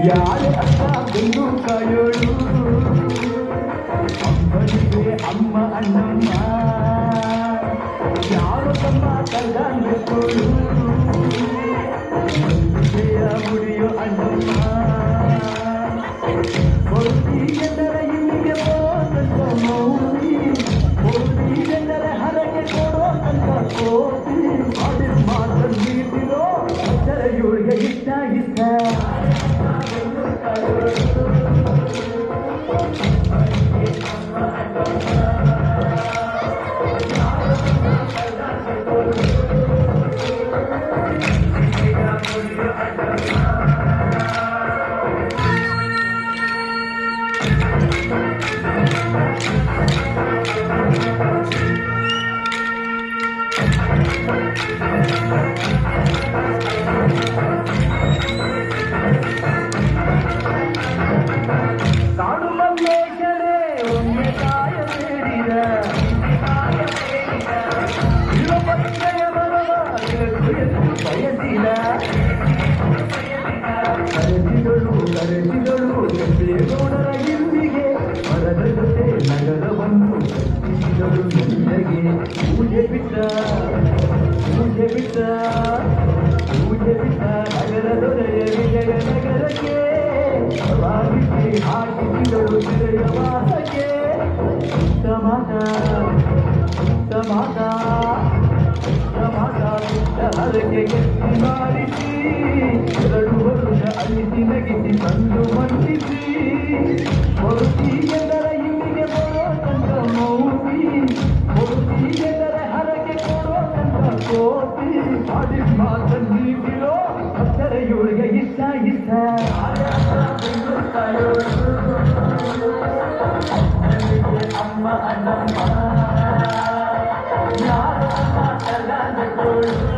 ಯಾಳೆ ಅಕ್ಕ ಬೆನ್ನು ಕಾಯೋಳು ಅಮ್ಮನಿಗೆ ಅಮ್ಮ ಅಣ್ಣಮ್ಮ ಯಾರು ತಮ್ಮ ಕಲ್ಲಾಂಗೋಳು ಮುಡಿಯೋ ಅಣ್ಣಮ್ಮ ಕೊಡ್ತೀಗೆಂದರೆ ಇಲ್ಲಿಗೆ ಬರೋದಂತ ಮೌನಿ ಕೊಡ್ತೀಗೆಂದರೆ ಹರಗೆ ಕೊಡೋದಂತ ಕೋತಿ ಮಾಡಿದ ಮಾತನ್ನು ನೀಡಿರೋ ಇವಳಿಗೆ ಇಷ್ಟ ಇಷ್ಟ ಕಾಡು ಮಲ್ಲೇಶರೇ ಒಮ್ಮೆ ಕಾಯ ಬೇಡಿದ ಇರಪತ್ತೆಯ ಬರವ ಬಯಸಿದ ಕರೆಸಿದಳು ಕೆಂಪೇಗೌಡರ ಇಲ್ಲಿಗೆ ಮರದ ಜೊತೆ ನಗರವನ್ನು ಕಟ್ಟಿಸಿದಳು ನೆಲ್ಲಗೆ ಪೂಜೆ ಬಿಟ್ಟ ನಗರ ದೊರೆಯ ವಿಜಯನಗರಕ್ಕೆ ಹಾಕಿಸಿದಳು ವಿಜಯವಾಸಕ್ಕೆ ಸಮಾಜ ಹರಕೆಗೆ ಮಾಡಿಸಿ 2 ವರ್ಷ ಅಲಿಸಿ ನಗಿಸಿ ತಂದು ಮಂಡಿಸಿ ಹೊರತೀಗೆಂದರೆ ಇಲ್ಲಿಗೆ ಬರೋದಂತ ಮೌತಿ ಹೊರತೀಗೆಂದರೆ ಹರಕೆ ಕೊಡೋದಂತ ಕೋತಿ ಮಾಡಿದ ಮಾತನ್ನು ನೀಡಿರೋ ಅಕ್ಷರ ಇವಳಿಗೆ ಇಷ್ಟ ಅಮ್ಮ ಅಣ್ಣಮ್ಮ ಯಾರು ಅಮ್ಮ ಕಲ್ಲಾಂಗೋಳು